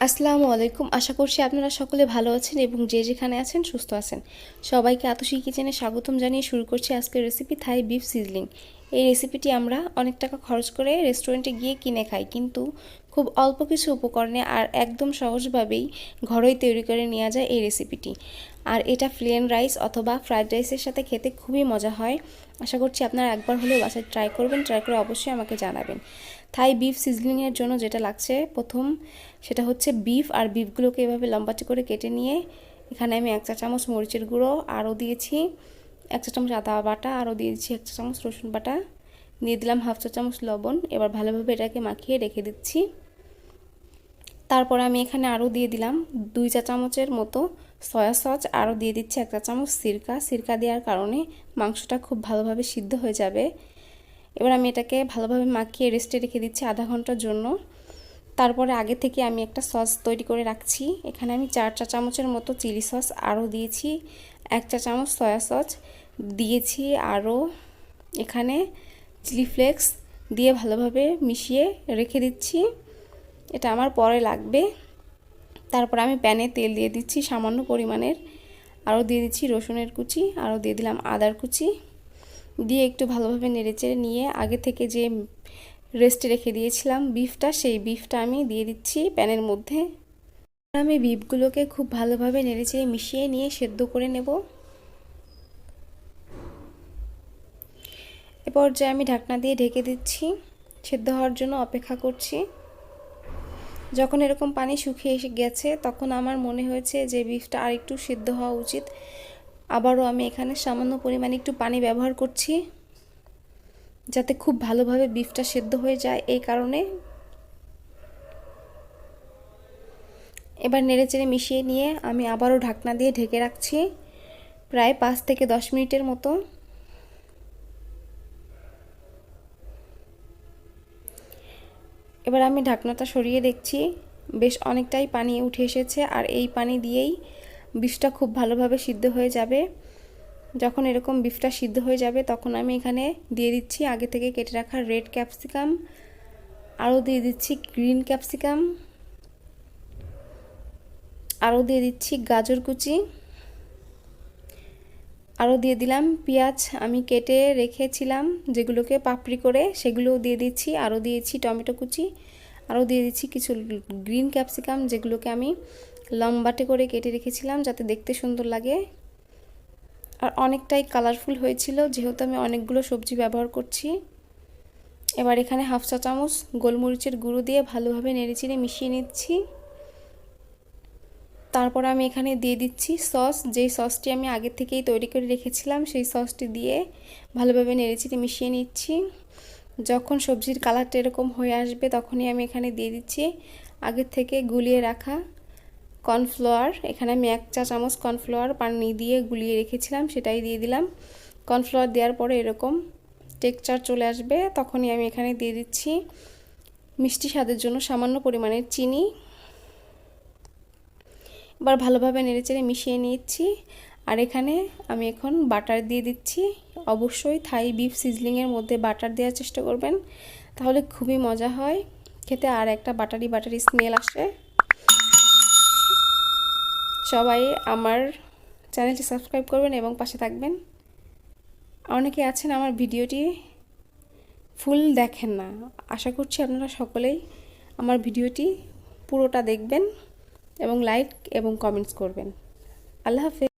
আসসালামু আলাইকুম। আশা করছি আপনারা সকলে ভালো আছেন এবং যে যেখানে আছেন সুস্থ আছেন। সবাইকে আতশী কিচেনে স্বাগতম জানিয়ে শুরু করছি আজকের রেসিপি থাই বিফ সিজলিং। এই রেসিপিটি আমরা অনেক টাকা খরচ করে রেস্টুরেন্টে গিয়ে কিনে খাই, কিন্তু খুব অল্প কিছু উপকরণে আর একদম সহজভাবেই ঘরেই তৈরি করে নেওয়া যায় এই রেসিপিটি। আর এটা প্লেন রাইস অথবা ফ্রাইড রাইসের সাথে খেতে খুবই মজা হয়। আশা করছি আপনারা একবার হলেও বাসায় ট্রাই করবেন, ট্রাই করে অবশ্যই আমাকে জানাবেন। থাই বিফ সিজলিংয়ের জন্য যেটা লাগছে প্রথম সেটা হচ্ছে বিফ, আর বিফগুলোকে এভাবে লম্বাটে করে কেটে নিয়ে এখানে আমি 1 চা চামচ মরিচের গুঁড়ো আরও দিয়েছি, 1 চা চামচ আদা বাটা আরও দিয়েছি, 1 চা চামচ রসুন বাটা দিয়ে দিলাম, 1/2 চা চামচ লবণ। এবার ভালোভাবে এটাকে মাখিয়ে রেখে দিচ্ছি। তারপর আমি এখানে আরও দিয়ে দিলাম 2 চা চামচের মতো সয়া সস, আরও দিয়ে দিচ্ছি 1 চা চামচ সিরকা দেওয়ার কারণে মাংসটা খুব ভালোভাবে সিদ্ধ হয়ে যাবে। এবার আমি এটাকে ভালোভাবে মাখিয়ে রেস্টে রেখে দিচ্ছি আধা ঘন্টার জন্য। তারপরে আগে থেকে আমি একটা সস তৈরি করে রাখছি। এখানে আমি 4 চা চামচের মতো চিলি সস আরও দিয়েছি, 1 চা চামচ সয়া সস দিয়েছি, আরও এখানে চিলি ফ্লেক্স দিয়ে ভালোভাবে মিশিয়ে রেখে দিচ্ছি। এটা আমার পরে লাগবে। তারপর আমি প্যানে তেল দিয়ে দিচ্ছি সামান্য পরিমাণের, আরও দিয়ে দিচ্ছি রসুনের কুচি, আরও দিয়ে দিলাম আদার কুচি, দিয়ে একটু ভালোভাবে নেড়েচেড়ে নিয়ে আগে থেকে যে রেস্টে রেখে দিয়েছিলাম বিফটা, সেই বিফটা আমি দিয়ে দিচ্ছি প্যানের মধ্যে। আমি বিফগুলোকে খুব ভালোভাবে নেড়েচেড়ে মিশিয়ে নিয়ে সেদ্ধ করে নেব। এ পর্যায়ে আমি ঢাকনা দিয়ে ঢেকে দিচ্ছি, সেদ্ধ হওয়ার জন্য অপেক্ষা করছি। যখন এরকম পানি শুকিয়ে এসে গেছে তখন আমার মনে হয়েছে যে বিফটা আর একটু সেদ্ধ হওয়া উচিত। আবারও আমি এখানে সামান্য পরিমাণে একটু পানি ব্যবহার করছি যাতে খুব ভালোভাবে বিফটা সেদ্ধ হয়ে যায়, এই কারণে। এবার নেড়েচেড়ে মিশিয়ে নিয়ে আমি আবারও ঢাকনা দিয়ে ঢেকে রাখছি প্রায় 5 থেকে 10 মিনিটের মতো। এবার আমি ঢাকনাটা সরিয়ে দেখছি বেশ অনেকটাই পানি উঠে এসেছে, আর এই পানি দিয়েই বিফটা খুব ভালোভাবে সিদ্ধ হয়ে যাবে। যখন এরকম বিফটা সিদ্ধ হয়ে যাবে তখন আমি এখানে দিয়ে দিচ্ছি আগে থেকে কেটে রাখা রেড ক্যাপসিকাম, আরও দিয়ে দিচ্ছি গ্রিন ক্যাপসিকাম, আরও দিয়ে দিচ্ছি গাজর কুচি, আরও দিয়ে দিলাম পেঁয়াজ আমি কেটে রেখেছিলাম যেগুলোকে পাপড়ি করে, সেগুলোও দিয়ে দিচ্ছি, আরও দিয়েছি টমেটো কুচি, আরও দিয়ে দিচ্ছি কিছু গ্রিন ক্যাপসিকাম যেগুলোকে আমি লম্বাটে করে কেটে রেখেছিলাম যাতে দেখতে সুন্দর লাগে, আর অনেকটাই কালারফুল হয়েছিল যেহেতু আমি অনেকগুলো সবজি ব্যবহার করছি। এবার এখানে 1/2 চা চামচ গোলমরিচের গুঁড়ো দিয়ে ভালোভাবে নেড়েচেড়ে মিশিয়ে নিচ্ছি। তারপর আমি এখানে দিয়ে দিচ্ছি সস, যেই সসটি আমি আগে থেকেই তৈরি করে রেখেছিলাম সেই সসটি দিয়ে ভালোভাবে নেড়েচেড়ে মিশিয়ে নিচ্ছি। যখন সবজির কালারটা এরকম হয়ে আসবে তখনই আমি এখানে দিয়ে দিচ্ছি আগে থেকে গুলিয়ে রাখা কর্নফ্লাওয়ার। এখানে আমি 1 চা চামচ কর্নফ্লাওয়ার পানি দিয়ে গুলিয়ে রেখেছিলাম, সেটাই দিয়ে দিলাম। কর্নফ্লাওয়ার দেওয়ার পরে এরকম টেক্সচার চলে আসবে তখনই আমি এখানে দিয়ে দিচ্ছি মিষ্টি স্বাদের জন্য সামান্য পরিমাণের চিনি। এবার ভালোভাবে নেড়েচেড়ে মিশিয়ে নিচ্ছি, আর এখানে আমি এখন বাটার দিয়ে দিচ্ছি। অবশ্যই থাই বিফ সিজলিংয়ের মধ্যে বাটার দেওয়ার চেষ্টা করবেন, তাহলে খুবই মজা হয় খেতে, আর একটা বাটারি স্মেল আসে। সবাই আমার চ্যানেলটি সাবস্ক্রাইব করবেন এবং পাশে থাকবেন। অনেকে আছেন আমার ভিডিওটি ফুল দেখেন না, আশা করছি আপনারা সকলেই আমার ভিডিওটি পুরোটা দেখবেন এবং লাইক এবং কমেন্টস করবেন। আল্লাহ হাফেজ।